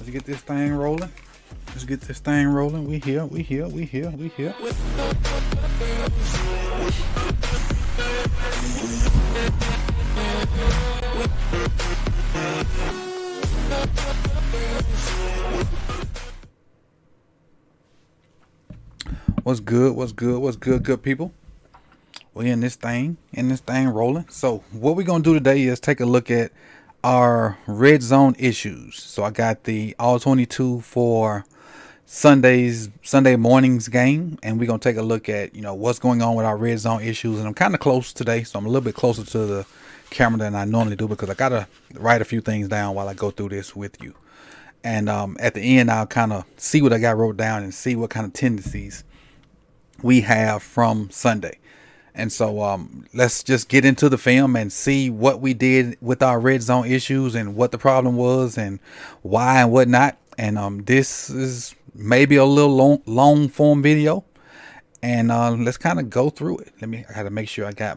Let's get this thing rolling. Let's get this thing rolling. We here. What's good, good people? We in this thing rolling. So what we're gonna do today is take a look at our red zone issues. So I got the all 22 for Sunday morning's game, and we're gonna take a look at what's going on with our red zone issues. And I'm kind of close today, so I'm a little bit closer to the camera than I normally do because I gotta write a few things down while I go through this with you. And at the end, I'll kind of see what I got wrote down and see what kind of tendencies we have from Sunday. And so let's just get into the film and see what we did with our red zone issues and what the problem was and why and whatnot. And this is maybe a little long form video, and let's kind of go through it. I gotta make sure I got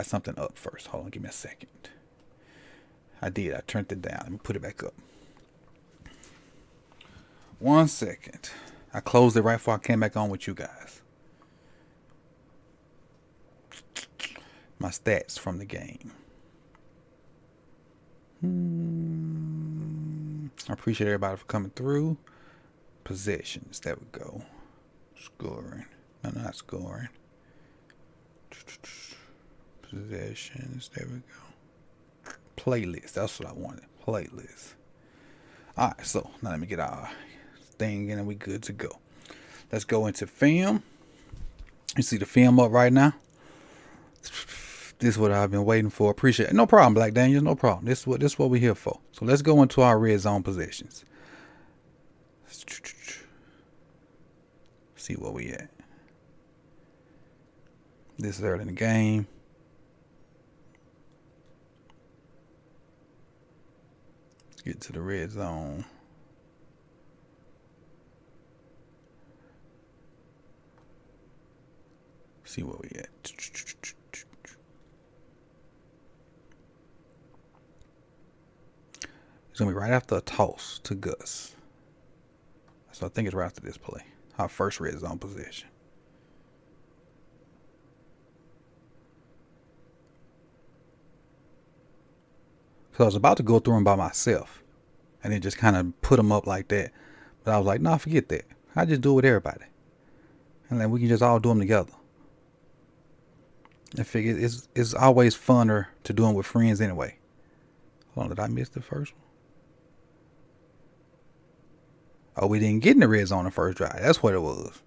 something up first. Hold on, give me a second. I turned it down. Let me put it back up. 1 second. I closed it right before I came back on with you guys. My stats from the game. I appreciate everybody for coming through. Possessions. There we go. Scoring. No, not scoring. Possessions. There we go. Playlist. That's what I wanted. Playlist. Alright, so now let me get our thing in and we good to go. Let's go into film. You see the film up right now? This is what I've been waiting for. Appreciate it. No problem, Black Daniels. No problem. This is what we're here for. So let's go into our red zone possessions. See where we at. This is early in the game. Let's get to the red zone. See where we at. It's going to be right after a toss to Gus. So I think it's right after this play. Our first red zone possession. So I was about to go through them by myself and then just kind of put them up like that. But I was like, nah, forget that. I just do it with everybody. And then we can just all do them together. I figure it's always funner to do them with friends anyway. Hold on, did I miss the first one? Oh, we didn't get in the red zone the first drive. That's what it was.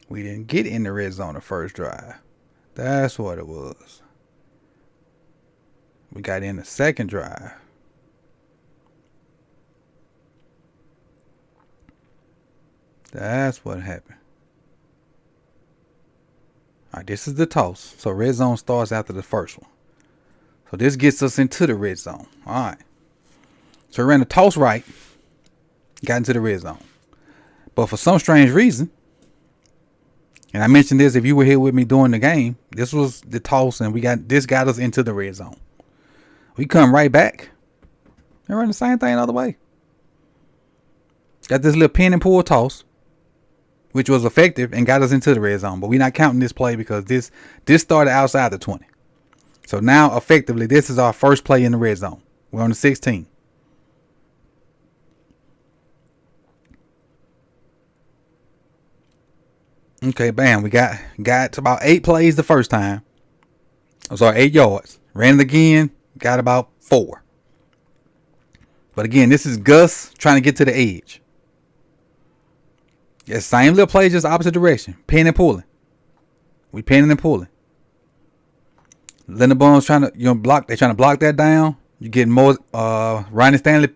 We didn't get in the red zone the first drive. That's what it was. We got in the second drive. That's what happened. All right, this is the toss. So red zone starts after the first one. So this gets us into the red zone. All right. So we ran the toss right. Got into the red zone. But for some strange reason, and I mentioned this if you were here with me during the game, this was the toss and this got us into the red zone. We come right back and run the same thing the other way. Got this little pin and pull toss, which was effective and got us into the red zone. But we're not counting this play because this started outside the 20. So now effectively this is our first play in the red zone. We're on the 16. Okay, bam. We got about 8 plays the first time. I'm sorry, 8 yards. Ran it again, got about 4. But again, this is Gus trying to get to the edge. Yeah, same little play, just opposite direction. Pinning and pulling. We pinning and pulling. Linderbaum's trying to block. They're trying to block that down. You get more Ronnie Stanley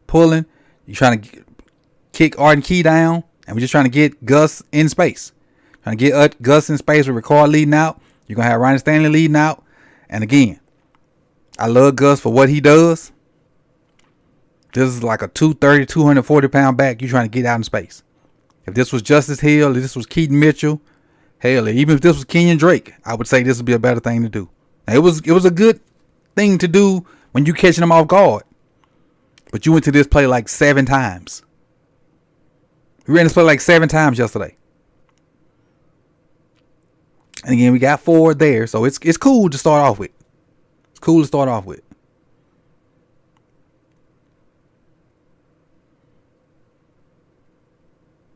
pulling. You're trying to kick Arden Key down, and we're just trying to get Gus in space. Trying to get Gus in space with Ricard leading out. You're gonna have Ronnie Stanley leading out. And again, I love Gus for what he does. This is like a 230, 240 pound back. You're trying to get out in space. If this was Justice Hill, if this was Keaton Mitchell, hell, even if this was Kenyon Drake, I would say this would be a better thing to do. Now, it was a good thing to do when you catching them off guard. But you went to this play like 7 times. We ran this play like 7 times yesterday. And again, we got 4 there. So it's cool to start off with. It's cool to start off with.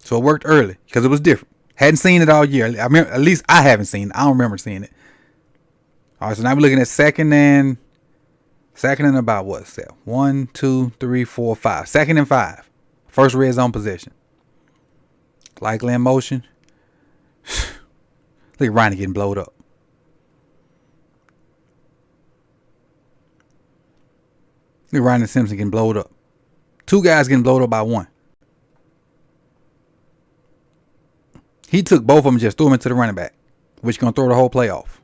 So it worked early because it was different. Hadn't seen it all year. I remember, at least I haven't seen it. I don't remember seeing it. All right, so now we're looking at second and about what? 1, 2, 3, 4, 5. Second and 5. First red zone possession. Likely in motion. Look at Ronnie getting blowed up. Look at Ronnie Simpson getting blowed up. 2 guys getting blowed up by 1. He took both of them and just threw them into the running back, which is going to throw the whole play off.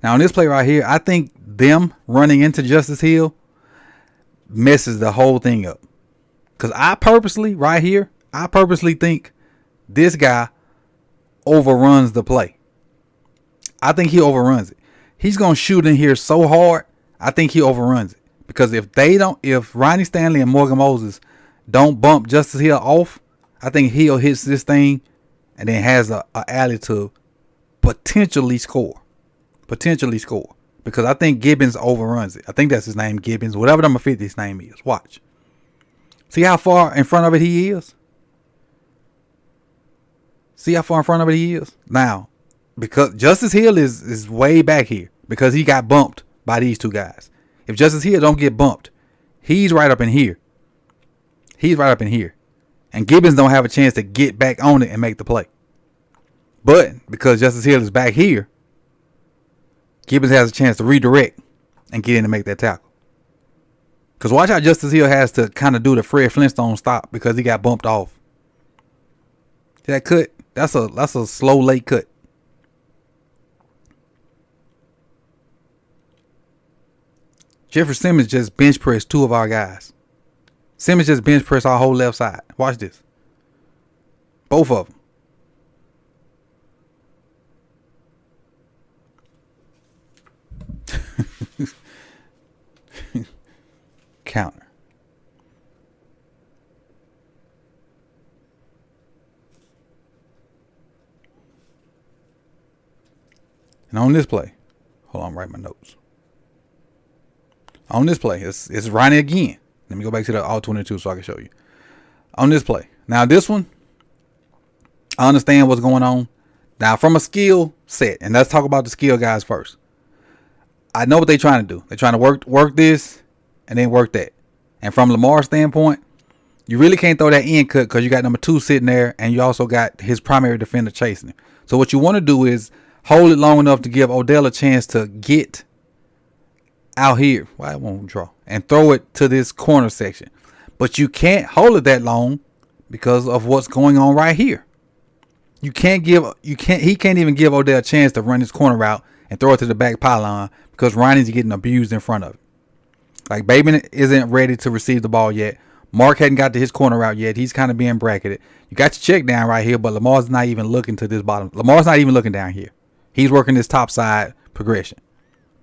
Now, on this play right here, I think them running into Justice Hill messes the whole thing up. Because I purposely think this guy overruns the play. I think he overruns it. He's going to shoot in here so hard, I think he overruns it. Because if Ronnie Stanley and Morgan Moses don't bump Justice Hill off, I think Hill hits this thing and then has a alley to potentially score. Because I think Gibbons overruns it. I think that's his name, Gibbons. Whatever number 50 his name is. Watch. See how far in front of it he is? Now, because Justice Hill is way back here. Because he got bumped by these 2 guys. If Justice Hill don't get bumped, he's right up in here. And Gibbons don't have a chance to get back on it and make the play. But because Justice Hill is back here, Gibbons has a chance to redirect and get in and make that tackle. Because watch how Justice Hill has to kind of do the Fred Flintstone stop because he got bumped off. See that cut? That's a slow late cut. Jeffrey Simmons just bench pressed 2 of our guys. Simmons just bench pressed our whole left side. Watch this. Both of them. Counter. And on this play, hold on, write my notes. On this play, it's Ronnie again. Let me go back to the all 22 so I can show you. On this play. Now this one, I understand what's going on. Now from a skill set, and let's talk about the skill guys first. I know what they're trying to do. They're trying to work this and then work that. And from Lamar's standpoint, you really can't throw that in cut because you got number 2 sitting there and you also got his primary defender chasing him. So what you want to do is hold it long enough to give Odell a chance to get out here. Why I won't draw and throw it to this corner section. But you can't hold it that long because of what's going on right here. He can't even give Odell a chance to run his corner route and throw it to the back pylon because Ronnie's getting abused in front of it. Like Bateman isn't ready to receive the ball yet. Mark hadn't got to his corner route yet. He's kind of being bracketed. You got your check down right here, but Lamar's not even looking to this bottom. Lamar's not even looking down here. He's working this top side progression.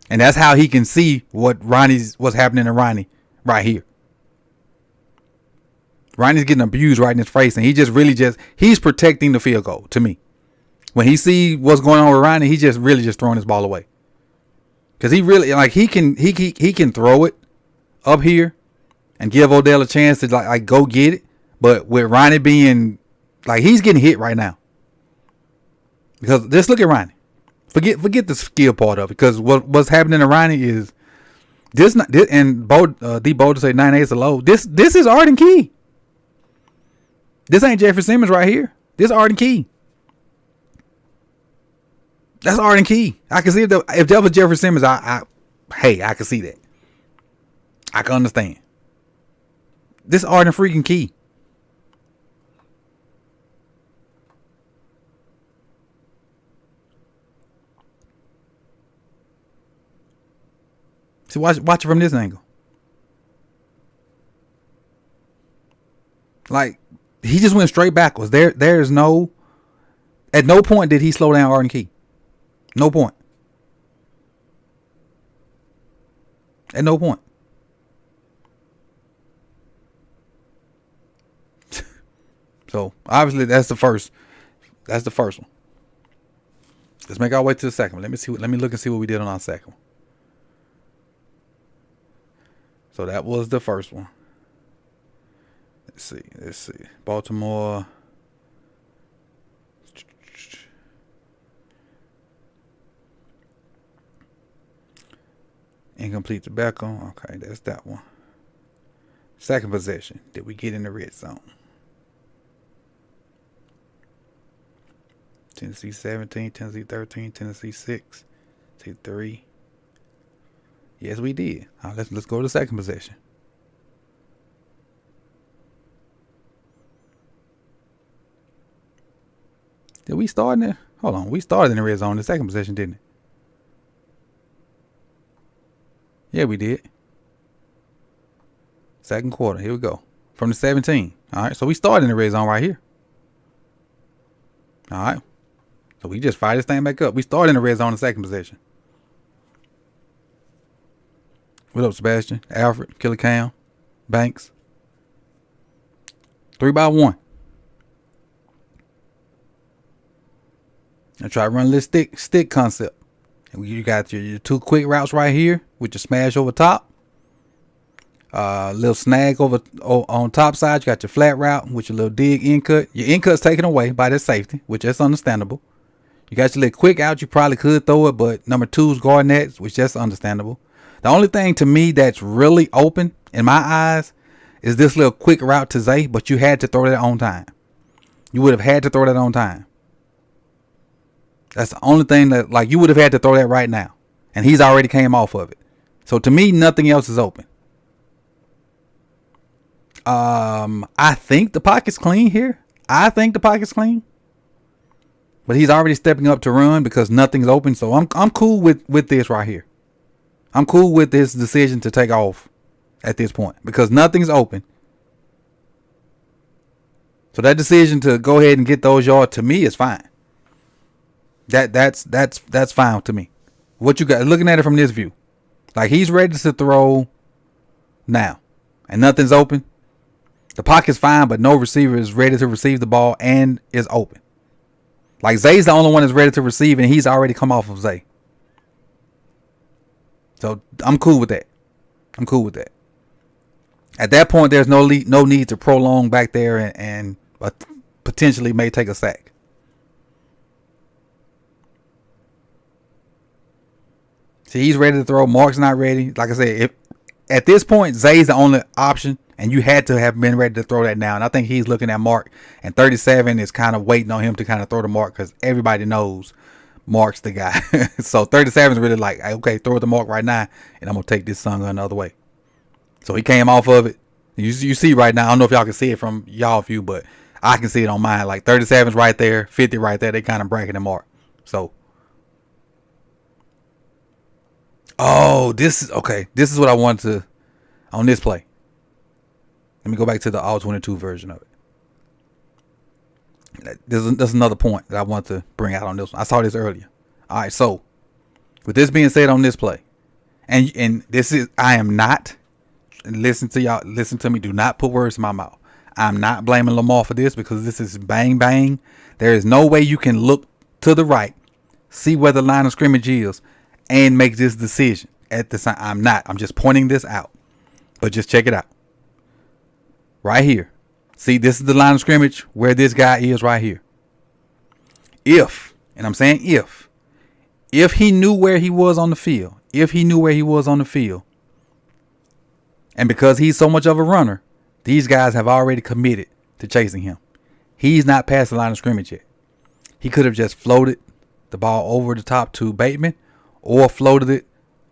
And that's how he can see what's happening to Ronnie right here. Ronnie's getting abused right in his face, and he's protecting the field goal to me. When he see what's going on with Ronnie, he just really just throwing his ball away. Cause he really he can throw it up here and give Odell a chance to like go get it. But with Ronnie being he's getting hit right now. Because just look at Ronnie. Forget the skill part of it. Because what's happening to Ronnie is this and D Boulder say 9-8 is a low. This is Arden Key. This ain't Jeffrey Simmons right here. This is Arden Key. That's Arden Key. I can see if that was Jeffrey Simmons, I can see that. I can understand. This is Arden freaking Key. See, watch it from this angle. Like, he just went straight backwards. There's no, at no point did he slow down Arden Key. No point. At no point. So obviously that's the first. That's the first one. Let's make our way to the second one. Let me look and see what we did on our second one. So that was the first one. Let's see. Baltimore. Incomplete tobacco. Okay, that's that one. Second possession. Did we get in the red zone? Tennessee 17, Tennessee 13, Tennessee 6, Tennessee 3. Yes, we did. All right, let's go to the second possession. Did we start in there? Hold on. We started in the red zone in the second possession, didn't it? Yeah, we did. Second quarter. Here we go. From the 17. All right. So we started in the red zone right here. All right. So we just fired this thing back up. We started in the red zone in the second possession. What up, Sebastian? Alfred, Killer Cam, Banks. 3-by-1. I try to run this stick concept. And you got your two quick routes right here with your smash over top. Little snag over on top side. You got your flat route with your little dig in cut. Your in cut's taken away by that safety, which is understandable. You got your little quick out. You probably could throw it, but number 2's guarding that, which is understandable. The only thing to me that's really open in my eyes is this little quick route to Zay, but you had to throw that on time. You would have had to throw that on time. That's the only thing that, like, you would have had to throw that right now. And he's already came off of it. So to me, nothing else is open. I think the pocket's clean here. I think the pocket's clean. But he's already stepping up to run because nothing's open. So I'm cool with this right here. I'm cool with this decision to take off at this point because nothing's open. So that decision to go ahead and get those yards to me is fine. That's fine to me. What you got, looking at it from this view, like he's ready to throw now and nothing's open. The pocket's fine, but no receiver is ready to receive the ball and is open. Like Zay's the only one that's ready to receive, and he's already come off of Zay. So I'm cool with that. At that point, there's no need to prolong back there and potentially may take a sack. See, he's ready to throw. Mark's not ready. Like I said, if at this point, Zay's the only option, and you had to have been ready to throw that now. And I think he's looking at Mark, and 37 is kind of waiting on him to kind of throw the Mark because everybody knows Mark's the guy. So 37 is really like, okay, throw the Mark right now, and I'm going to take this son another way. So he came off of it. You see right now, I don't know if y'all can see it from y'all view, but I can see it on mine. Like 37's right there, 50 right there. They kind of bracketing Mark. So, oh, this is okay. This is what I wanted to on this play. Let me go back to the all 22 version of it. There's another point that I want to bring out on this one. I saw this earlier. All right, so with this being said on this play, and this is, I am not, listen to me, do not put words in my mouth. I'm not blaming Lamar for this because this is bang bang. There is no way you can look to the right, see where the line of scrimmage is, and make this decision at the time. I'm just pointing this out, but just check it out. Right here. See, this is the line of scrimmage where this guy is right here. If, and I'm saying if he knew where he was on the field, and because he's so much of a runner, these guys have already committed to chasing him. He's not past the line of scrimmage yet. He could have just floated the ball over the top to Bateman or floated it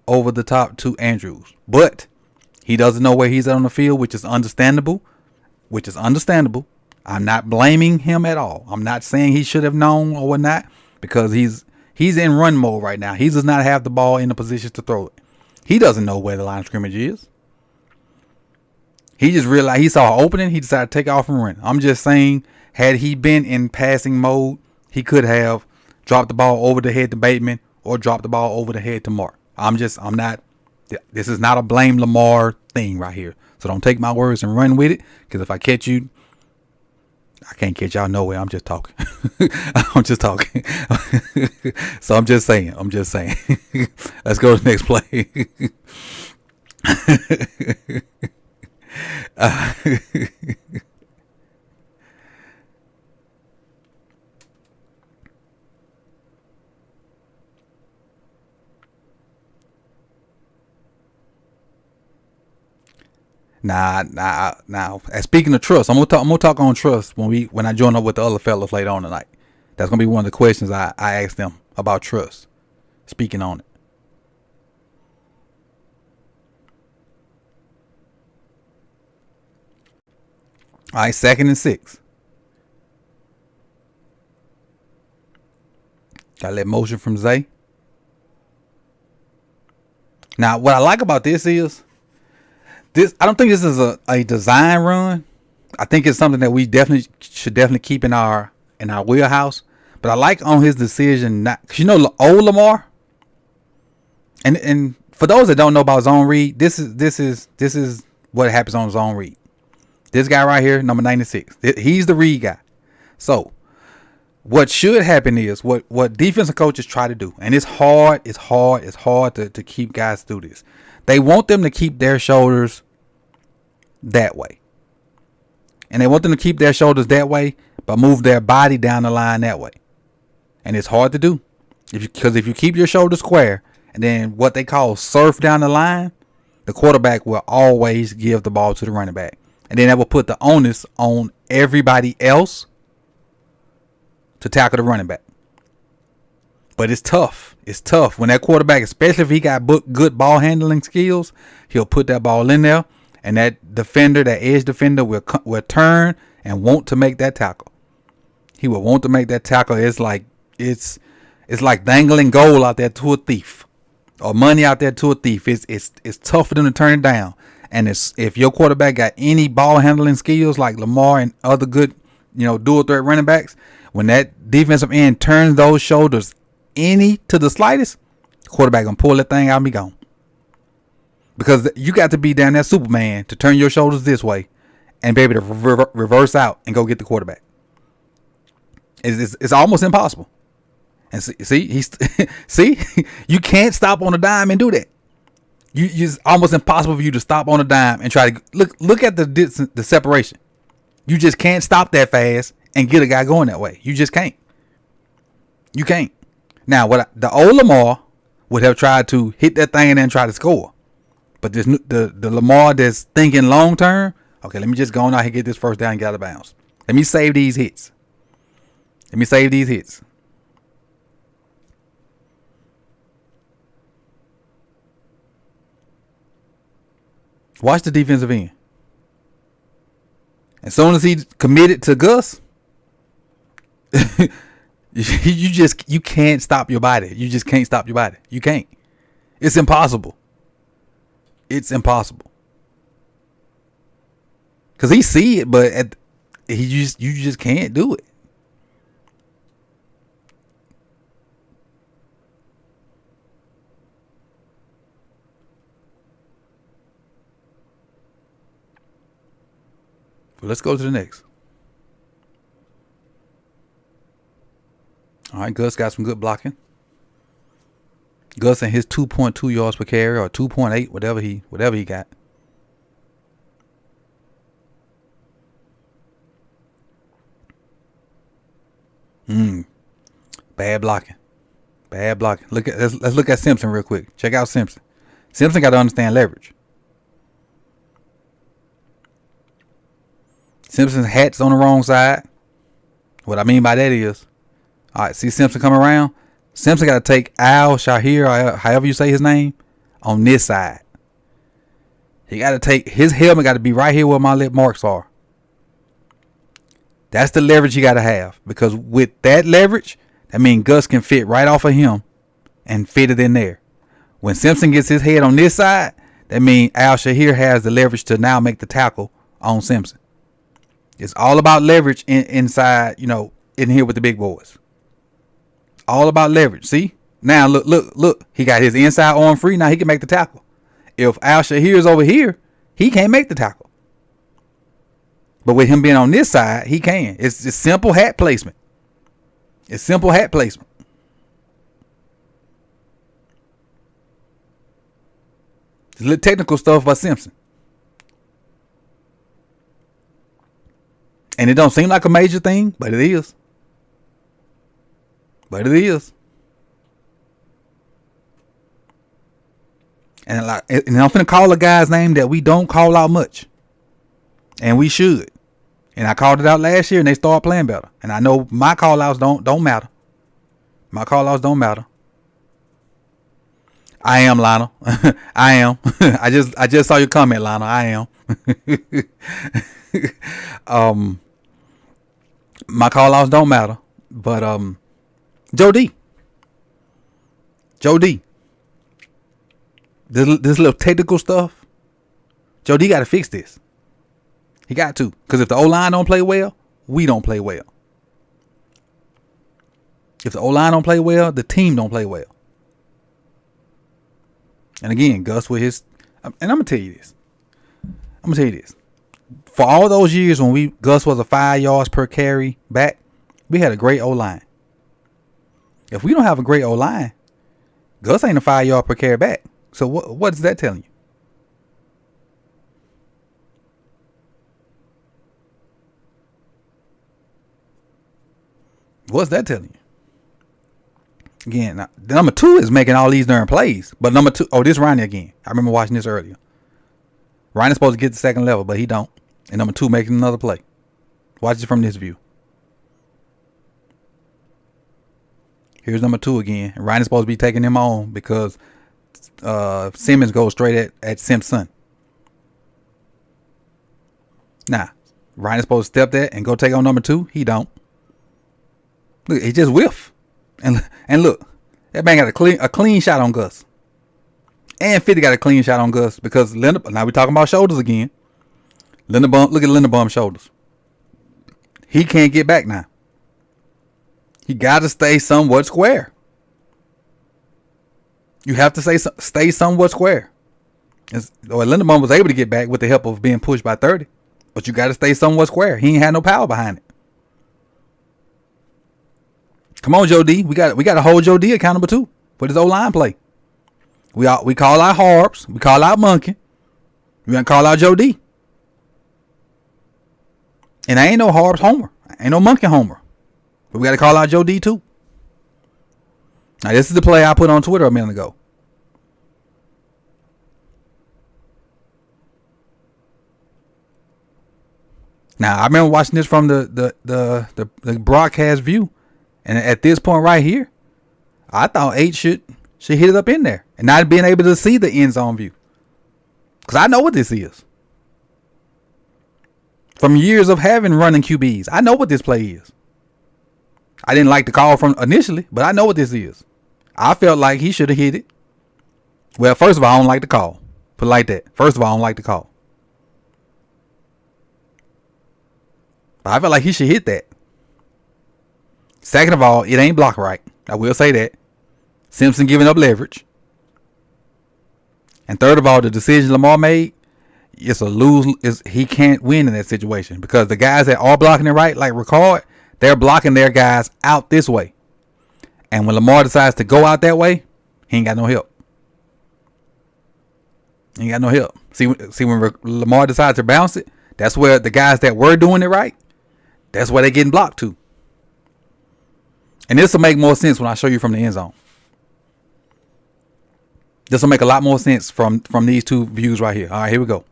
over the top to Andrews. But he doesn't know where he's at on the field, which is understandable. I'm not blaming him at all. I'm not saying he should have known or whatnot because he's in run mode right now. He does not have the ball in a position to throw it. He doesn't know where the line of scrimmage is. He just realized he saw an opening. He decided to take off and run. I'm just saying, had he been in passing mode, he could have dropped the ball over the head to Bateman or dropped the ball over the head to Mark. I'm not This is not a blame Lamar thing right here. So don't take my words and run with it. Because if I catch you, I can't catch y'all nowhere. I'm just talking. I'm just talking. So I'm just saying. Let's go to the next play. Now. Speaking of trust, I'm gonna talk on trust when I join up with the other fellas later on tonight. That's gonna be one of the questions I ask them about trust. Speaking on it. All right, 2nd and 6. Got that motion from Zay. Now, what I like about this is this. I don't think this is a design run. I think it's something that we should keep in our wheelhouse. But I like on his decision, not because old Lamar. And for those that don't know about zone read, this is what happens on zone read. This guy right here, number 96, he's the read guy. So what should happen is what defensive coaches try to do, and it's hard to keep guys to do this. They want them to keep their shoulders that way. And they want them to keep their shoulders that way, but move their body down the line that way. And it's hard to do. Because if you keep your shoulders square, and then what they call surf down the line, the quarterback will always give the ball to the running back. And then that will put the onus on everybody else to tackle the running back. But it's tough. It's tough when that quarterback, especially if he got good ball handling skills, he'll put that ball in there, and that defender, that edge defender, will turn and want to make that tackle. He will want to make that tackle. It's like dangling gold out there to a thief, or money out there to a thief. It's tough for them to turn it down. And if your quarterback got any ball handling skills like Lamar and other good, dual threat running backs, when that defensive end turns those shoulders any to the slightest, the quarterback gonna pull that thing out and be gone. Because you got to be down there Superman to turn your shoulders this way and be able to reverse out and go get the quarterback. It's almost impossible. And see, you can't stop on a dime and do that. It's almost impossible for you to stop on a dime and try to look at the separation. You just can't stop that fast and get a guy going that way. You just can't. You can't. Now, the old Lamar would have tried to hit that thing and then try to score. But the Lamar that's thinking long term, okay, let me just go on out here and get this first down and get out of bounds. Let me save these hits. Watch the defensive end. As soon as he committed to Gus, you can't stop your body. You just can't stop your body. You can't. It's impossible. Cause he see it, but you just can't do it. But let's go to the next. All right, Gus got some good blocking. Gus and his 2.2 yards per carry, or 2.8, whatever he got. Bad blocking. Let's look at Simpson real quick. Check out Simpson. Simpson got to understand leverage. Simpson's hat's on the wrong side. What I mean by that is, all right, see Simpson come around. Simpson got to take Al Shahir, or however you say his name, on this side. He got to take his helmet. Got to be right here where my lip marks are. That's the leverage you got to have, because with that leverage, that means Gus can fit right off of him and fit it in there. When Simpson gets his head on this side, that means Al Shahir has the leverage to now make the tackle on Simpson. It's all about leverage inside, in here with the big boys. All about leverage. See? Now look. He got his inside arm free. Now he can make the tackle. If Al Shahir is over here, he can't make the tackle. But with him being on this side, he can. It's just simple hat placement. It's simple hat placement. It's little technical stuff by Simpson. And it don't seem like a major thing, but it is. But it is. And I'm finna call a guy's name that we don't call out much. And we should. And I called it out last year and they started playing better. And I know my call outs don't matter. My call outs don't matter. I am, Lionel. I am. I just saw your comment, Lionel. I am. My call outs don't matter. But Joe D. This little technical stuff, Joe D got to fix this. He got to. Because if the O-line don't play well, we don't play well. If the O-line don't play well, the team don't play well. And again, Gus with his... And I'm going to tell you this. For all those years when Gus was a 5 yards per carry back, we had a great O-line. If we don't have a great O-line, Gus ain't a 5 yard per carry back. So what is that telling you? What's that telling you? Again, now, the number 2 is making all these darn plays. But number 2, this Ronnie again. I remember watching this earlier. Ronnie's supposed to get the second level, but he don't. And number 2 making another play. Watch it from this view. Here's number 2 again. And Ronnie's supposed to be taking him on because Simmons goes straight at Simpson. Nah, Ryan's supposed to step that and go take on number 2. He don't. Look, he just whiff. And look, that man got a clean shot on Gus. And 50 got a clean shot on Gus because now we're talking about shoulders again. Look at Linderbaum's shoulders. He can't get back now. He got to stay somewhat square. You have to stay somewhat square. Linderbaum was able to get back with the help of being pushed by 30. But you got to stay somewhat square. He ain't had no power behind it. Come on, Joe D. We got to hold Joe D accountable too for this O-line play. We call out Harbs. We call out Monkey. We got to call out Joe D. And I ain't no Harbs homer. I ain't no Monkey homer. But we got to call out Joe D too. Now, this is the play I put on Twitter a minute ago. Now, I remember watching this from the broadcast view. And at this point right here, I thought 8 should hit it up in there. And not being able to see the end zone view. Because I know what this is. From years of having running QBs, I know what this play is. I didn't like the call from initially, but I know what this is. I felt like he should have hit it. Well, first of all, I don't like the call. Put it like that. First of all, I don't like the call. But I felt like he should hit that. Second of all, it ain't blocked right. I will say that. Simpson giving up leverage. And third of all, the decision Lamar made, it's a lose. He can't win in that situation because the guys that are blocking it right, like Ricard, they're blocking their guys out this way. And when Lamar decides to go out that way, he ain't got no help. He ain't got no help. See when Lamar decides to bounce it, that's where the guys that were doing it right, that's where they're getting blocked to. And this will make more sense when I show you from the end zone. This will make a lot more sense from these two views right here. All right, here we go.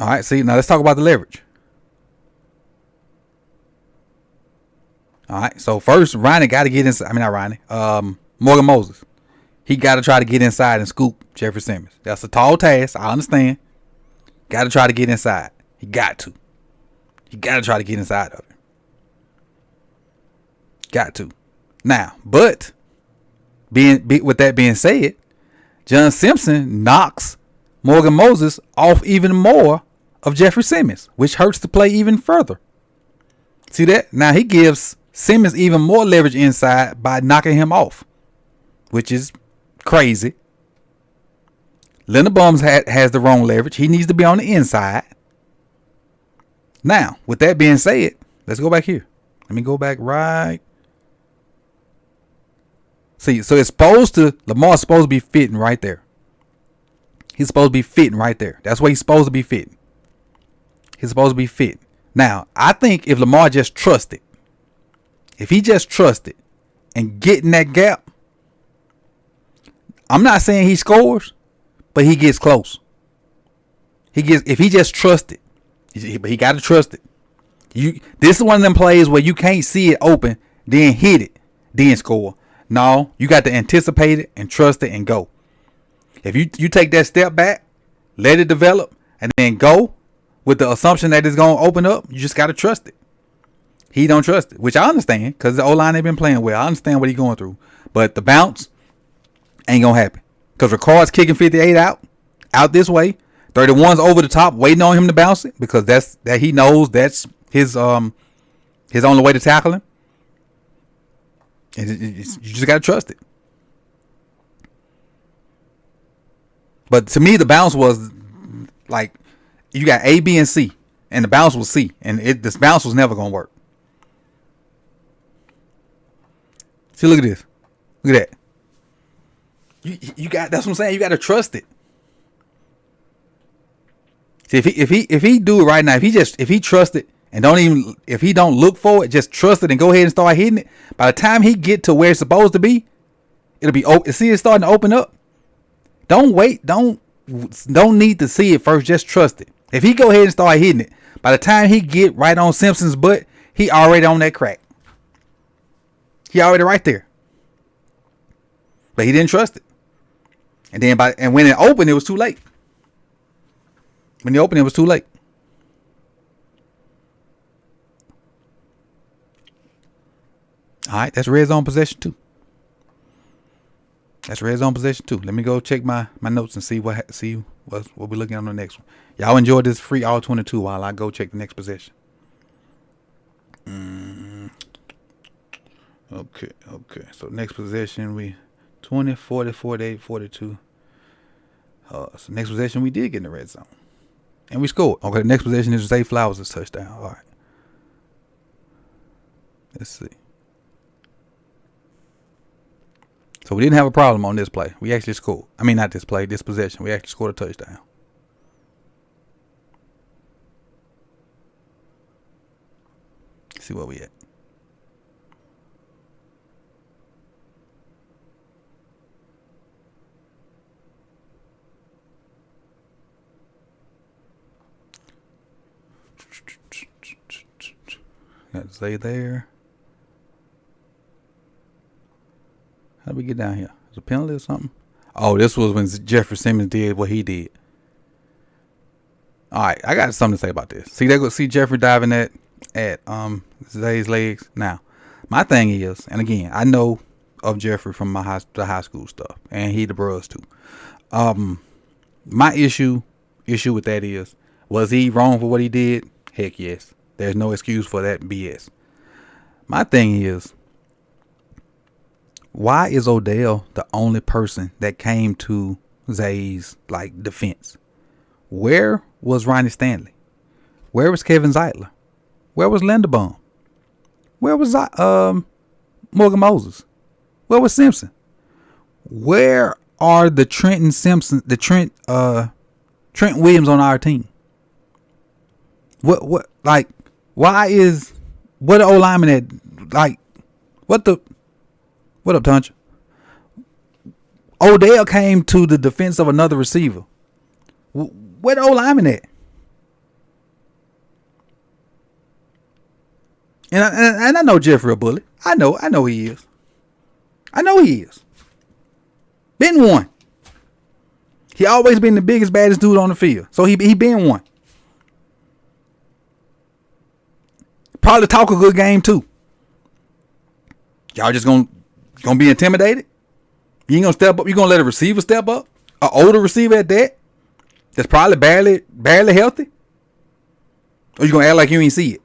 All right, see, now let's talk about the leverage. All right, so first, Ronnie got to get inside. I mean, not Ronnie. Morgan Moses. He got to try to get inside and scoop Jeffrey Simmons. That's a tall task. I understand. Got to try to get inside. He got to. He got to try to get inside of it. Got to. Now, but with that being said, John Simpson knocks Morgan Moses off even more of Jeffrey Simmons, which hurts the play even further. See that? Now he gives Simmons even more leverage inside by knocking him off. which is crazy. Linderbaum has the wrong leverage. He needs to be on the inside. Now, with that being said, let's go back here. Let me go back right. See, so it's Lamar's supposed to be fitting right there. He's supposed to be fitting right there. That's where he's supposed to be fitting. He's supposed to be fitting. Now, I think if Lamar just trusted, if he just trusted and get in that gap, I'm not saying he scores, but he gets close. If he just trusted, but he got to trust it. This is one of them plays where you can't see it open, then hit it, then score. No, you got to anticipate it and trust it and go. If you take that step back, let it develop, and then go with the assumption that it's going to open up, you just got to trust it. He don't trust it, which I understand because the O-line ain't been playing well. I understand what he's going through. But the bounce ain't going to happen because Ricard's kicking 58 out this way. 31's over the top waiting on him to bounce it because that he knows that's his only way to tackle him. And you just got to trust it. But to me, the bounce was like you got A, B, and C, and the bounce was C, and this bounce was never gonna work. See, look at this. Look at that. You got. That's what I'm saying. You got to trust it. See, if he do it right now, if he trust it and if he don't look for it, just trust it and go ahead and start hitting it. By the time he get to where it's supposed to be, it'll be open. See, it's starting to open up. Don't wait. Don't need to see it first. Just trust it. If he go ahead and start hitting it, by the time he get right on Simpson's butt, he already on that crack. He already right there. But he didn't trust it. And then when it opened, it was too late. When it opened, it was too late. All right, that's red zone possession too. That's red zone possession too. Let me go check my notes and see what we're looking at on the next one. Y'all enjoy this free all 22 while I go check the next possession. Okay. So next possession we 20, 40, 48, 42. So next possession we did get in the red zone. And we scored. Okay, the next possession is Zay Flowers' touchdown. All right. Let's see. So we didn't have a problem on this play. We actually scored. I mean, not this play, this possession. We actually scored a touchdown. Let's see where we at. Got Zay there. How did we get down here? Was it a penalty or something? Oh, this was when Jeffrey Simmons did what he did. All right, I got something to say about this. See Jeffrey diving at Zay's legs. Now, my thing is, and again, I know of Jeffrey from the high school stuff, and he the bros too. My issue with that is, was he wrong for what he did? Heck yes. There's no excuse for that BS. My thing is, why is Odell the only person that came to Zay's defense? Where was Ronnie Stanley? Where was Kevin Zeitler? Where was Linderbaum? Where was Morgan Moses? Where was Simpson? Where are the Trent Williams on our team? What the O lineman at what up, Tunch? Odell came to the defense of another receiver. Where the O lineman at? And I know Jeffrey a bully. I know he is. Been one. He always been the biggest, baddest dude on the field. So he been one. Probably talk a good game too. Y'all just gonna be intimidated? You ain't gonna step up? You gonna let a receiver step up? An older receiver at that? That's probably barely healthy? Or you gonna act like you ain't see it?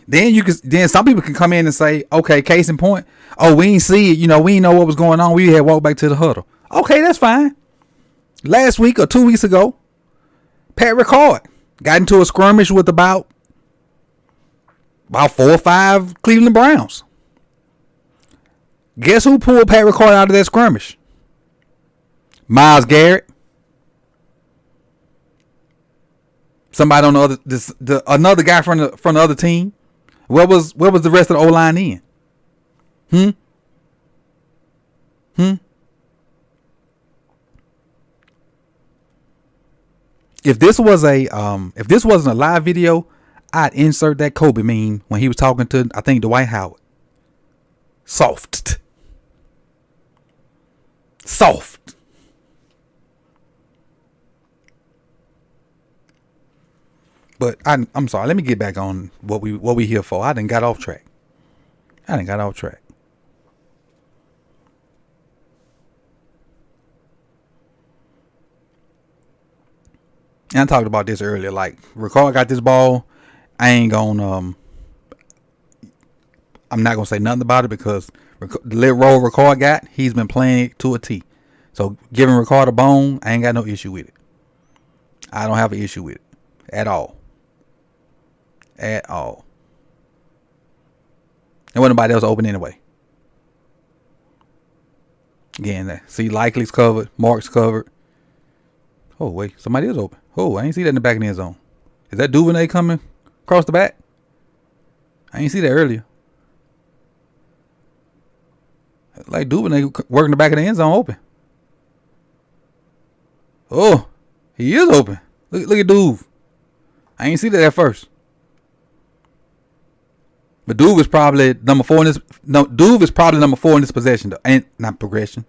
Then some people can come in and say, okay, case in point, oh, we ain't see it, we ain't know what was going on. We had walked back to the huddle. Okay, that's fine. Last week or 2 weeks ago, Pat Ricard got into a skirmish with about 4 or 5 Cleveland Browns. Guess who pulled Pat Ricard out of that skirmish? Myles Garrett. Somebody on the other, another guy from the other team. Where was the rest of the O-line in? If this wasn't a live video, I'd insert that Kobe meme when he was talking to, I think, Dwight Howard. Soft. But I'm sorry. Let me get back on what we here for. I done got off track. And I talked about this earlier. Like, Ricard got this ball. I ain't gonna I'm not gonna say nothing about it because the little role Ricard got, he's been playing it to a T. So giving Ricard a bone, I ain't got no issue with it. I don't have an issue with it at all. And wasn't nobody else open anyway. Again, see, Likely's covered, Mark's covered. Oh wait, somebody is open. Oh, I ain't see that in the back of the end zone. Is that Duvernay coming across the back? I ain't see that earlier. Like Duvernay working the back of the end zone open. Oh, he is open. Look at Duve. I ain't see that at first. But Duve is probably number 4 in this. No, Duve is probably number 4 in this possession, though, and not progression.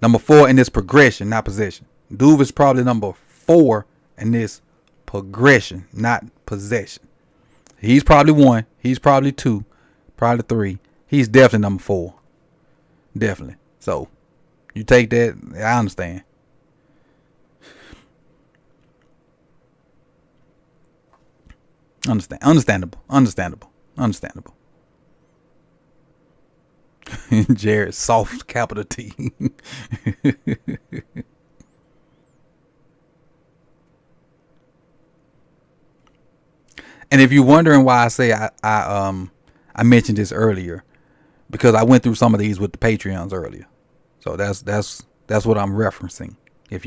Number 4 in this progression, not possession. Duve is probably number 4 in this progression, not possession. He's probably 1. He's probably 2. Probably 3. He's definitely number 4. Definitely. So you take that. I understand. Understandable. Jared, soft, capital T. And if you're wondering why I say I mentioned this earlier, because I went through some of these with the Patreons earlier. So that's what I'm referencing. If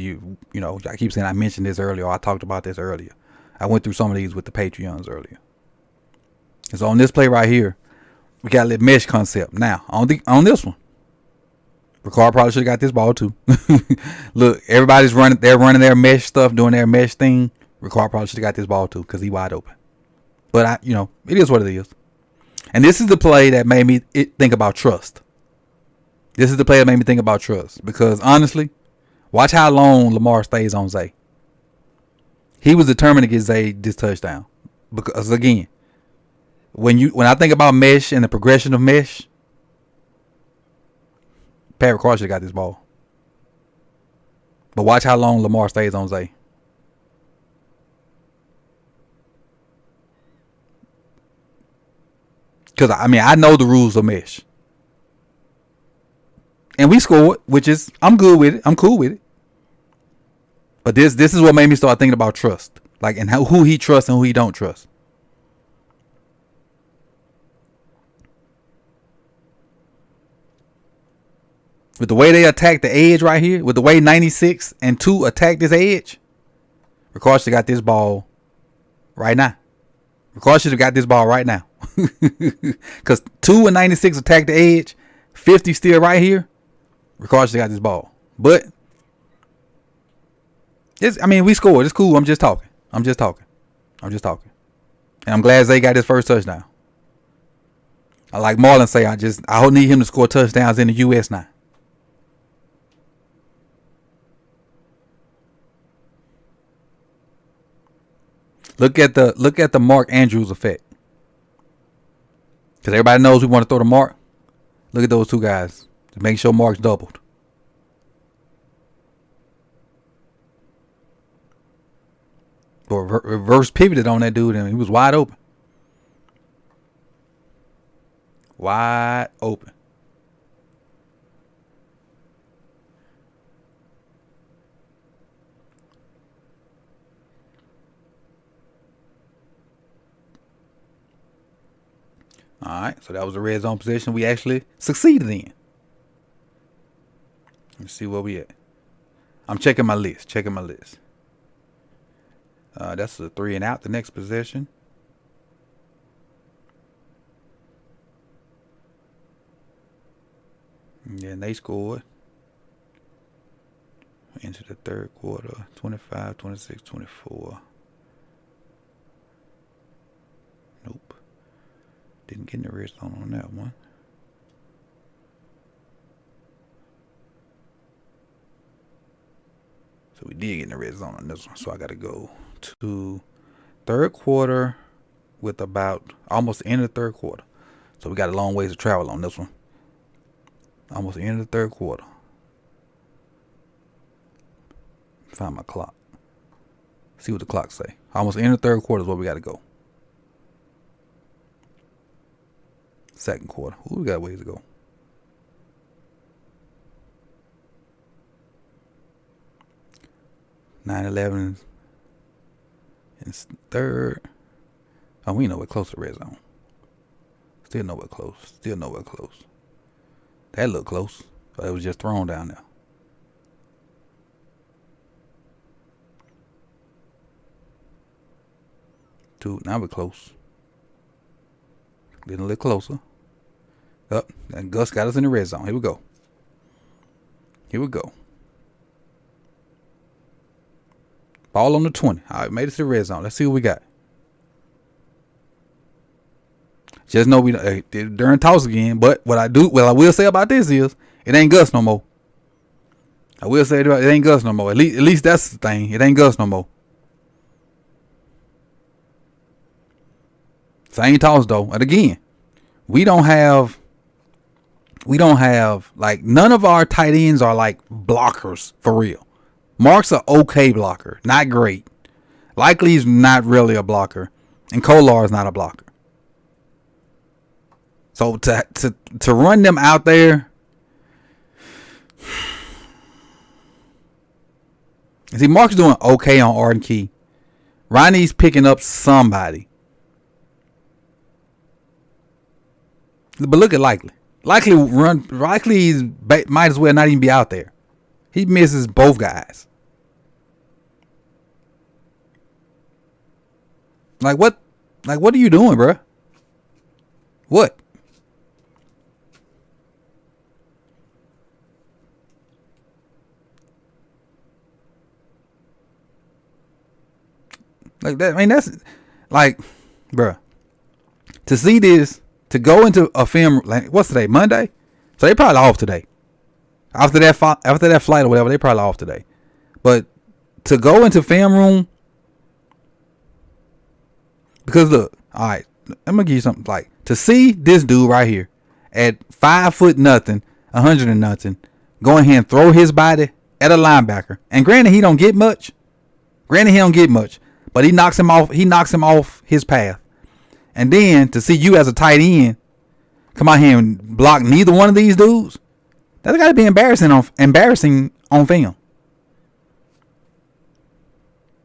I keep saying I mentioned this earlier, or I talked about this earlier. I went through some of these with the Patreons earlier. And so on this play right here, we got a little mesh concept. Now, on this one, Ricard probably should have got this ball too. Look, everybody's running. They're running their mesh stuff, doing their mesh thing. Ricard probably should have got this ball too because he's wide open. But it is what it is. And this is the play that made me think about trust. Because honestly, watch how long Lamar stays on Zay. He was determined to get Zay this touchdown. Because again, when I think about mesh and the progression of mesh, Pat Ricard should have got this ball. But watch how long Lamar stays on Zay. Because, I know the rules of mesh. And we scored, which is, I'm good with it. I'm cool with it. But this is what made me start thinking about trust. Like, and who he trusts and who he don't trust. With the way they attack the edge right here, with the way 96 and 2 attack this edge, Ricard should have got this ball right now. Ricard should have got this ball right now. Because 2 and 96 attack the edge, 50 still right here. Ricard should have got this ball. But, we scored. It's cool. I'm just talking. And I'm glad Zay got his first touchdown. I like Marlon say, I need him to score touchdowns in the U.S. now. Look at the Mark Andrews effect. Because everybody knows we want to throw to Mark. Look at those two guys. To make sure Mark's doubled. But reverse pivoted on that dude and he was wide open. Wide open. All right, so that was a red zone position we actually succeeded in. Let's see where we at. I'm checking my list. That's a 3 and out. The next possession. And they scored into the third quarter. 25, 26, 24. Nope. Didn't get in the red zone on that one. So we did get in the red zone on this one. So I got to go to third quarter with about almost the end of the third quarter. So we got a long ways to travel on this one. Almost the end of the third quarter. Find my clock. See what the clock say. Almost the end of the third quarter is where we got to go. Second quarter. Ooh, we got ways to go. Nine 11 in third. Oh, we know we're close to red zone. Still nowhere close. That looked close, but it was just thrown down there. Two. Now we're close. Getting a little closer. Up. And Gus got us in the red zone. Here we go. Ball on the 20. All right, made it to the red zone. Let's see what we got. Just know we during toss again. But what I will say about this is it ain't Gus no more. I will say it ain't Gus no more. At least that's the thing. It ain't Gus no more. Same toss though. And again, we don't have like none of our tight ends are like blockers for real. Mark's an okay blocker, not great. Likely's not really a blocker, and Kolar is not a blocker. So to run them out there, see, Mark's doing okay on Arden Key. Ronnie's picking up somebody, but look at Likely. Likely's might as well not even be out there. He misses both guys. Like what are you doing, bro? What? Like that. I mean, that's like, bro. To see this, to go into a film, like what's today? Monday. So they probably off today. After that flight or whatever, they probably off today. But to go into film room, because look, all right, I'm gonna give you something. Like to see this dude right here at 5 foot nothing, 100 and nothing, go ahead and throw his body at a linebacker. And granted, he don't get much. But he knocks him off. He knocks him off his path. And then to see you as a tight end come out here and block neither one of these dudes, that's got to be embarrassing on film.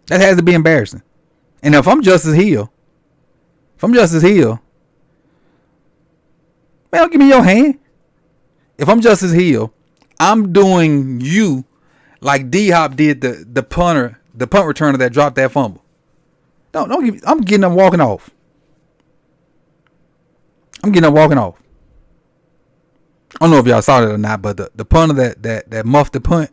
That has to be embarrassing. And if I'm Justice Hill, man, don't give me your hand. If I'm Justice Hill, I'm doing you like D-Hop did the punt returner that dropped that fumble. Don't give me, I'm getting them walking off. I don't know if y'all saw it or not, but the punter that muffed the punt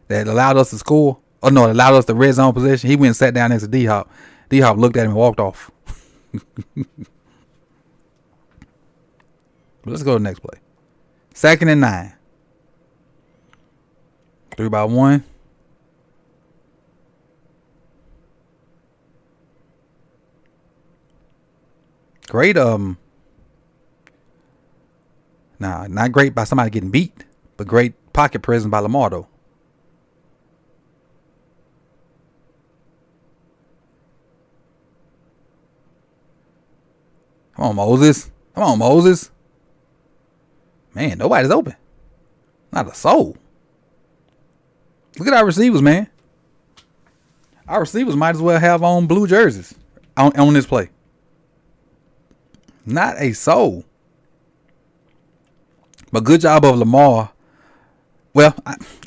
that allowed us to score, or no, it allowed us the red zone position, he went and sat down next to D-Hop. D-Hop looked at him and walked off. But let's go to the next play. 2nd and 9. 3-by-1. Great, not great by somebody getting beat, but great pocket presence by Lamar though. Come on, Moses. Man, nobody's open. Not a soul. Look at our receivers, man. Our receivers might as well have on blue jerseys on this play. Not a soul. But good job of Lamar. Well,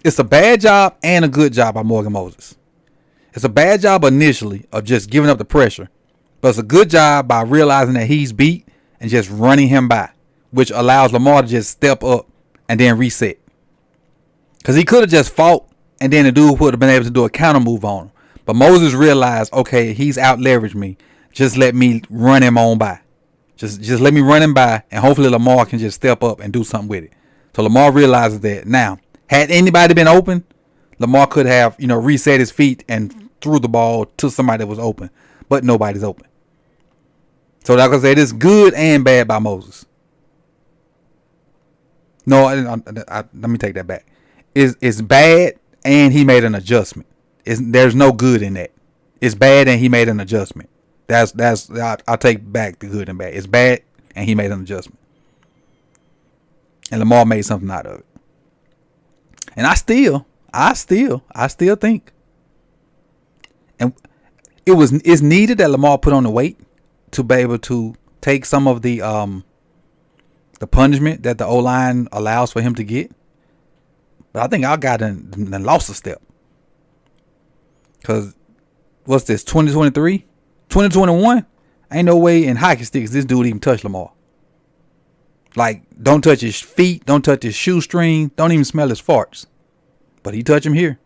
it's a bad job and a good job by Morgan Moses. It's a bad job initially of just giving up the pressure. But it's a good job by realizing that he's beat and just running him by, which allows Lamar to just step up and then reset. Because he could have just fought and then the dude would have been able to do a counter move on him. But Moses realized, okay, he's out leveraged me. Just let me run him on by. Just let me run him by, and hopefully Lamar can just step up and do something with it. So Lamar realizes that. Now, had anybody been open, Lamar could have, reset his feet and threw the ball to somebody that was open. But nobody's open. So like I said, it's good and bad by Moses. No, let me take that back. It's bad and he made an adjustment. There's no good in that. It's bad and he made an adjustment. I'll take back the good and bad. It's bad and he made an adjustment. And Lamar made something out of it. And I still think, and it's needed that Lamar put on the weight to be able to take some of the punishment that the O-line allows for him to get. But I think our guy done lost a step. Because what's this, 2023? 2021? Ain't no way in hockey sticks this dude even touch Lamar. Like, don't touch his feet, don't touch his shoestring, don't even smell his farts. But he touch him here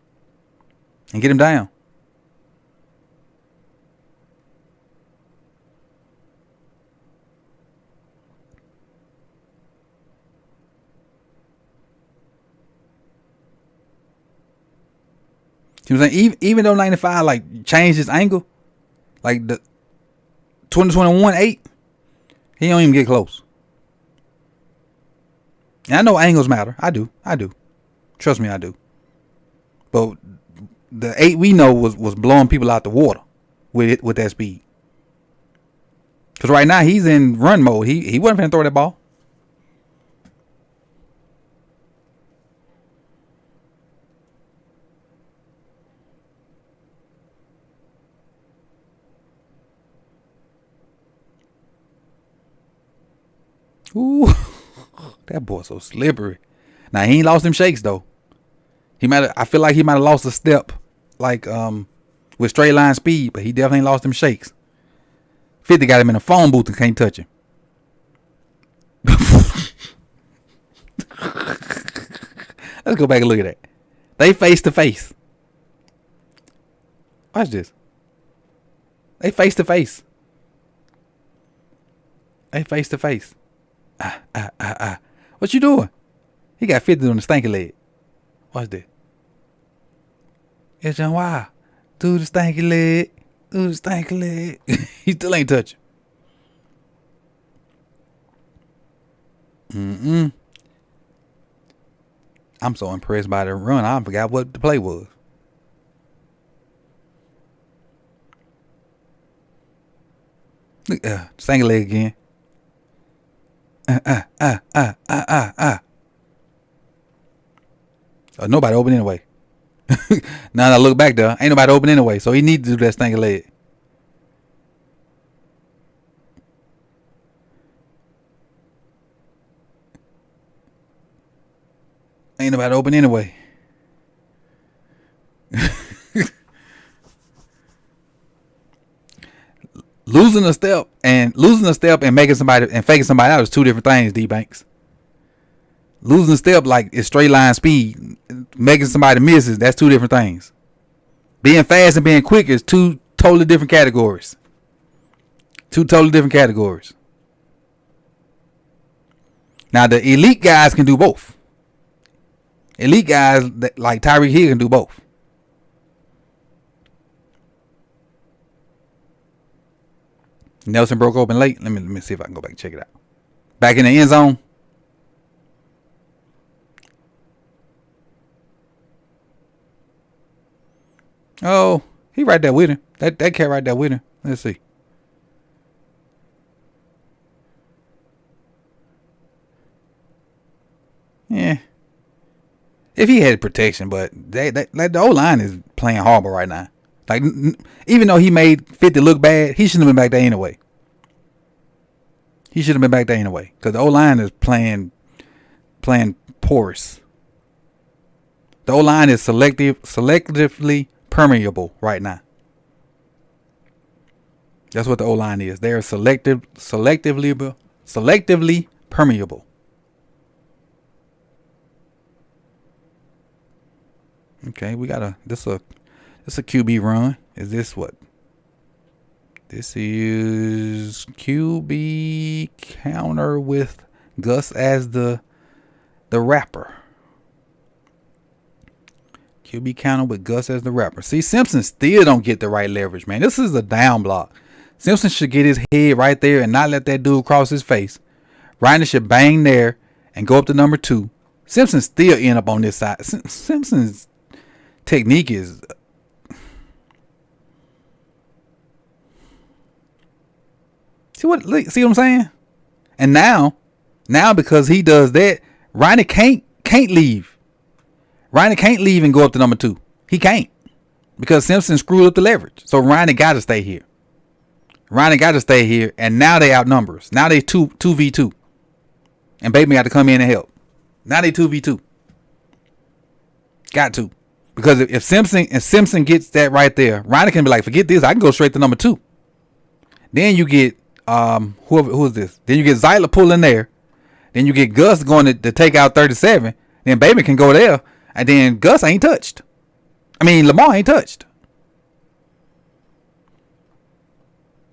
and get him down. You know what I'm saying? Even though 95 like changed his angle, like the 2021 8, he don't even get close. And I know angles matter. I do. Trust me, I do. But the 8 we know was blowing people out the water with that speed. Because right now he's in run mode. He wasn't finna throw that ball. Ooh, that boy's so slippery. Now he ain't lost them shakes though. I feel like he might have lost a step, like with straight line speed, but he definitely lost them shakes. 50 got him in a phone booth and can't touch him. Let's go back and look at that. They face to face. Watch this. They face to face. What you doing? He got 50 on the stanky leg. Watch this. It's John Wild. Do the stanky leg. He still ain't touching. I'm so impressed by the run. I forgot what the play was. Look, stanky leg again. Nobody open anyway. Now that I look back there, ain't nobody open anyway. So he needs to do that stinking leg. Ain't nobody open anyway. Losing a step and making somebody and faking somebody out is two different things, D Banks. Losing a step like it's straight line speed. Making somebody misses, that's two different things. Being fast and being quick is two totally different categories. Now the elite guys can do both. Elite guys like Tyreek Hill can do both. Nelson broke open late. Let me see if I can go back and check it out. Back in the end zone. Oh, he right there with him. That cat right there with him. Let's see. If he had protection, but like the O line is playing horrible right now. Like even though he made 50 look bad, he shouldn't have been back there anyway. He should have been back there anyway because the O line is playing porous. The O line is selectively permeable right now. That's what the O line is. They're selectively permeable. Okay, we got this a QB run. Is this what? This is QB counter with Gus as the rapper. QB counter with Gus as the rapper. See, Simpson still don't get the right leverage, man. This is a down block. Simpson should get his head right there and not let that dude cross his face. Reiner should bang there and go up to number 2. Simpson still end up on this side. Simpson's technique is see what I'm saying? And now because he does that, Reiner can't leave. Reiner can't leave and go up to number 2. He can't because Simpson screwed up the leverage. So Reiner got to stay here. And now they outnumber us. Now they 2v2. And Bateman got to come in and help. Now they 2v2. Got to. Because if Simpson gets that right there, Reiner can be like, forget this, I can go straight to number 2. Then you get who is this? Then you get Zeitler pulling there. Then you get Gus going to take out 37. Then Bateman can go there. And then Gus ain't touched. I mean, Lamar ain't touched.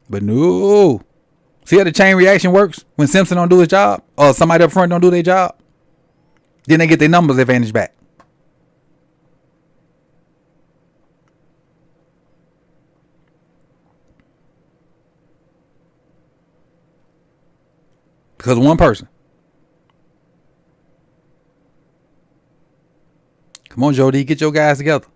But no. See how the chain reaction works when Simpson don't do his job? Or somebody up front don't do their job? Then they get their numbers advantage back. Because of one person. Come on, Jody, get your guys together.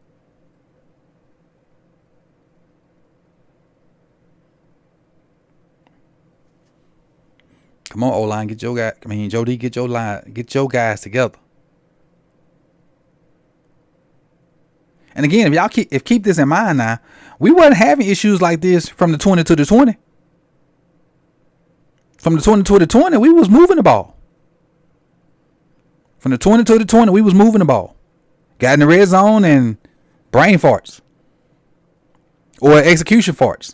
Come on, O-line, get your guy. Jody, get your guys together. And again, if keep this in mind now, we wasn't having issues like this from the 20 to the 20. From the 20 to the 20, we was moving the ball. From the 20 to the 20, we was moving the ball. Got in the red zone and brain farts. Or execution farts.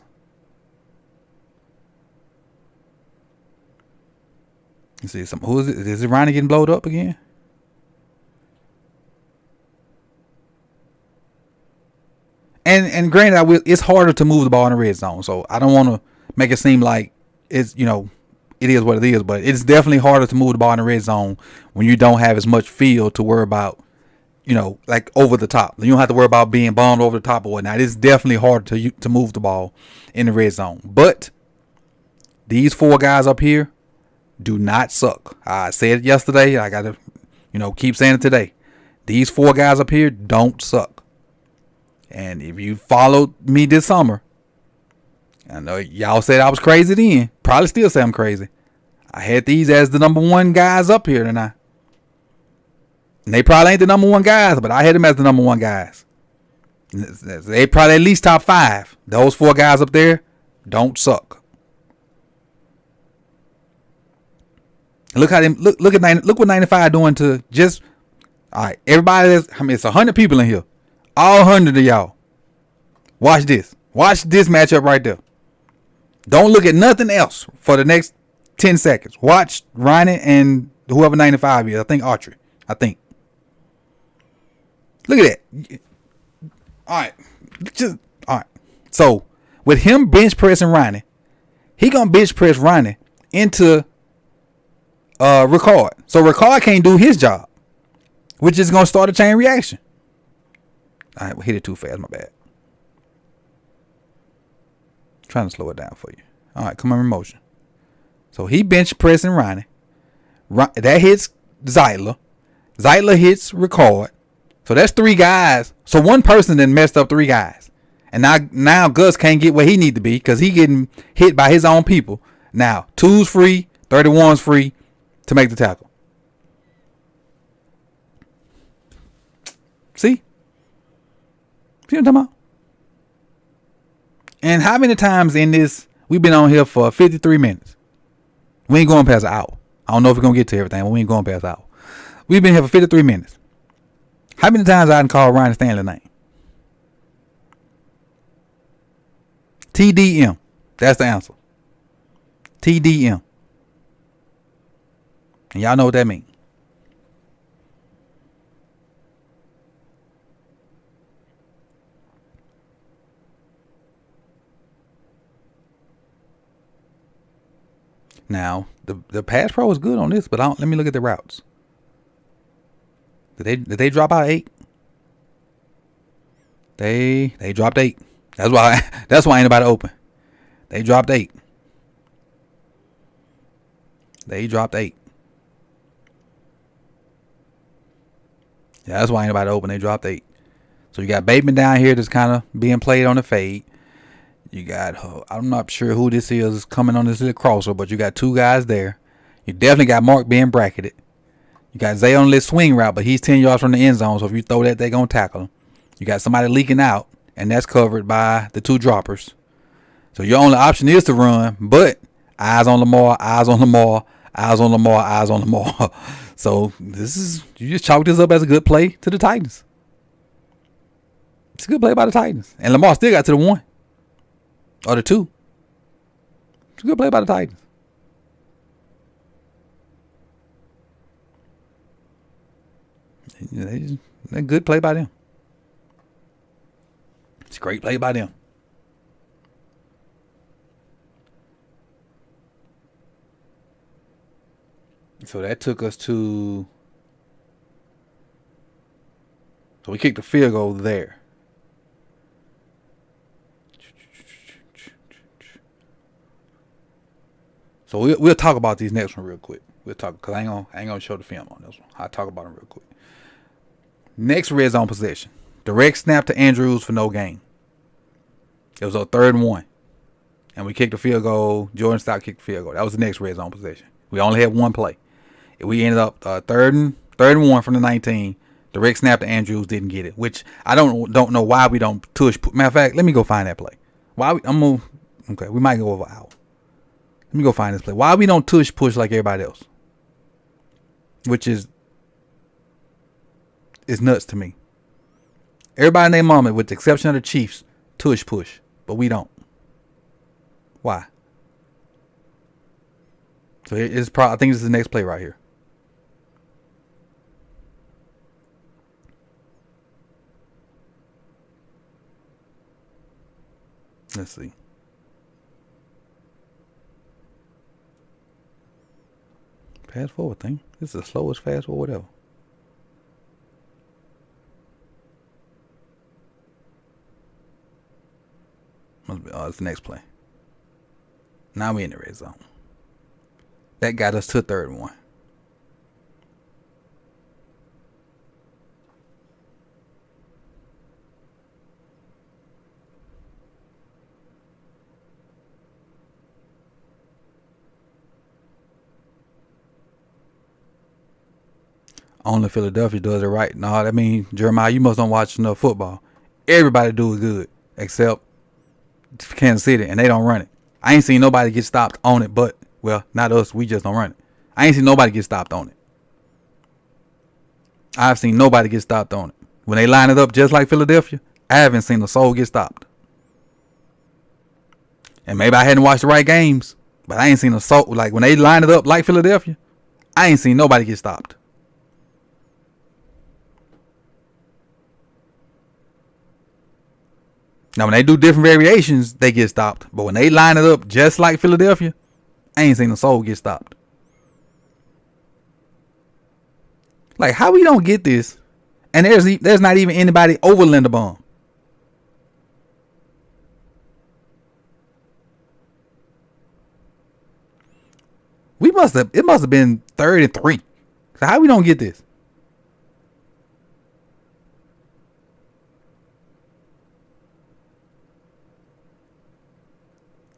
Let's see, who is it? Is it Ronnie getting blowed up again? And granted, it's harder to move the ball in the red zone, so I don't want to make it seem like it's, it is what it is, but it's definitely harder to move the ball in the red zone when you don't have as much field to worry about, like over the top. You don't have to worry about being bombed over the top or whatnot. It's definitely harder to move the ball in the red zone. But these 4 guys up here do not suck. I said it yesterday. I got to, keep saying it today. These 4 guys up here don't suck. And if you followed me this summer, I know y'all said I was crazy then. Probably still say I'm crazy. I had these as the number 1 guys up here tonight. And they probably ain't the number 1 guys, but I had them as the number 1 guys. They probably at least top 5. Those 4 guys up there don't suck. Look how them look what 95 doing to just all right. Everybody, it's 100 people in here. All 100 of y'all. Watch this. Watch this matchup right there. Don't look at nothing else for the next 10 seconds. Watch Ryan and whoever 95 is. I think Autry. Look at that. All right. So with him bench pressing Ryan, he gonna bench press Ryan into Ricard. So Ricard can't do his job, which is gonna start a chain reaction. All right, we hit it too fast. My bad. Trying to slow it down for you. All right, come on, motion. So he bench pressing Ronnie. That hits Zeitler. Zeitler hits Ricard. So that's 3 guys. So one person then messed up 3 guys. And now Gus can't get where he need to be because he getting hit by his own people. Now 2's free, 31's free to make the tackle. See? See what I'm talking about? And how many times in this, we've been on here for 53 minutes. We ain't going past an hour. I don't know if we're going to get to everything, but we ain't going past an hour. We've been here for 53 minutes. How many times I done called Ryan Stanley's name? TDM. That's the answer. TDM. And y'all know what that means. Now, the pass pro is good on this, but let me look at the routes. Did they drop out 8? They dropped 8. That's why ain't nobody open. They dropped 8. They dropped 8. Yeah, that's why ain't nobody open. They dropped 8. So you got Bateman down here that's kind of being played on the fade. You got, I'm not sure who this is coming on this little crosser, but you got 2 guys there. You definitely got Mark being bracketed. You got Zay on this swing route, but he's 10 yards from the end zone, so if you throw that, they're going to tackle him. You got somebody leaking out, and that's covered by the 2 droppers. So your only option is to run, but eyes on Lamar, eyes on Lamar, eyes on Lamar, eyes on Lamar. So you just chalk this up as a good play to the Titans. It's a good play by the Titans. And Lamar still got to the 1. Or the 2. It's a good play by the Titans. A good play by them. It's a great play by them. So that took us to... So we kicked the field goal there. So we'll talk about these next one real quick. We'll talk, because I ain't gonna show the film on this one. I'll talk about them real quick. Next red zone possession. Direct snap to Andrews for no gain. It was a 3rd and 1. And we kicked the field goal. Jordan Stout kicked the field goal. That was the next red zone possession. We only had one play. We ended up 3rd and 1 from the 19. Direct snap to Andrews, didn't get it. Which I don't know why we don't tush. Matter of fact, let me go find that play. Okay, we might go over an hour. Let me go find this play. Why we don't tush push like everybody else? Which is nuts to me. Everybody in their moment, with the exception of the Chiefs, tush push. But we don't. Why? So I think this is the next play right here. Let's see. Fast forward thing. This is the slowest fast forward ever. It's the next play. Now we in the red zone. That got us to 3rd and 1. Only Philadelphia does it right. No, that means, Jeremiah, you must don't watch enough football. Everybody do it good except Kansas City, and they don't run it. I ain't seen nobody get stopped on it, but, well, not us. We just don't run it. I ain't seen nobody get stopped on it. I've seen nobody get stopped on it. When they line it up just like Philadelphia, I haven't seen a soul get stopped. And maybe I hadn't watched the right games, but I ain't seen a soul. Like, when they line it up like Philadelphia, I ain't seen nobody get stopped. Now, when they do different variations, they get stopped. But when they line it up just like Philadelphia, I ain't seen a soul get stopped. Like, how we don't get this? And there's not even anybody over Linderbaum. It must have been 3rd and 3. So how we don't get this?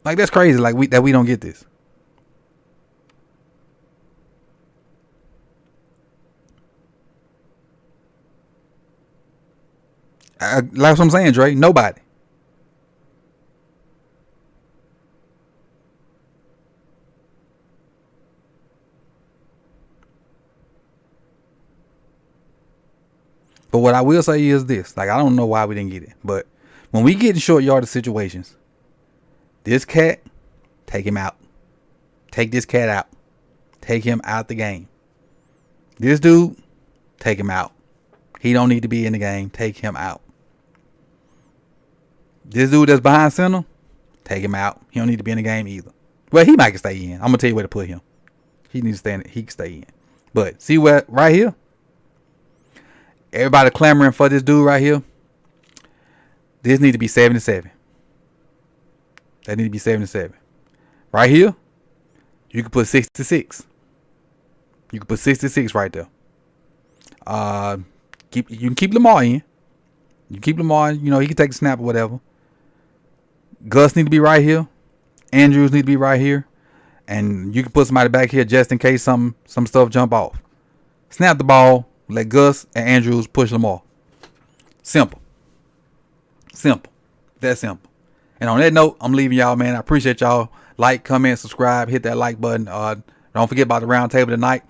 Like, that's crazy. Like, we don't get this. Like what I'm saying, Dre. Nobody. But what I will say is this: like, I don't know why we didn't get it, but when we get in short yardage situations, this cat, take him out. Take this cat out. Take him out the game. This dude, take him out. He don't need to be in the game. Take him out. This dude that's behind center, take him out. He don't need to be in the game either. Well, he might can stay in. I'm gonna tell you where to put him. He needs to stay in. He can stay in. But see what right here? Everybody clamoring for this dude right here. This need to be 77. That need to be 77. Right here, you can put 66. You can put 66 right there. You can keep Lamar in. You can keep Lamar in. You know, he can take a snap or whatever. Gus need to be right here. Andrews need to be right here. And you can put somebody back here just in case some stuff jump off. Snap the ball. Let Gus and Andrews push Lamar. Simple. Simple. That simple. And on that note, I'm leaving y'all, man. I appreciate y'all. Like, comment, subscribe, hit that like button. Don't forget about the round table tonight.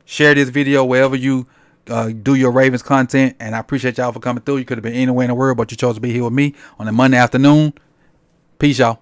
Share this video wherever you do your Ravens content. And I appreciate y'all for coming through. You could have been anywhere in the world, but you chose to be here with me on a Monday afternoon. Peace, y'all.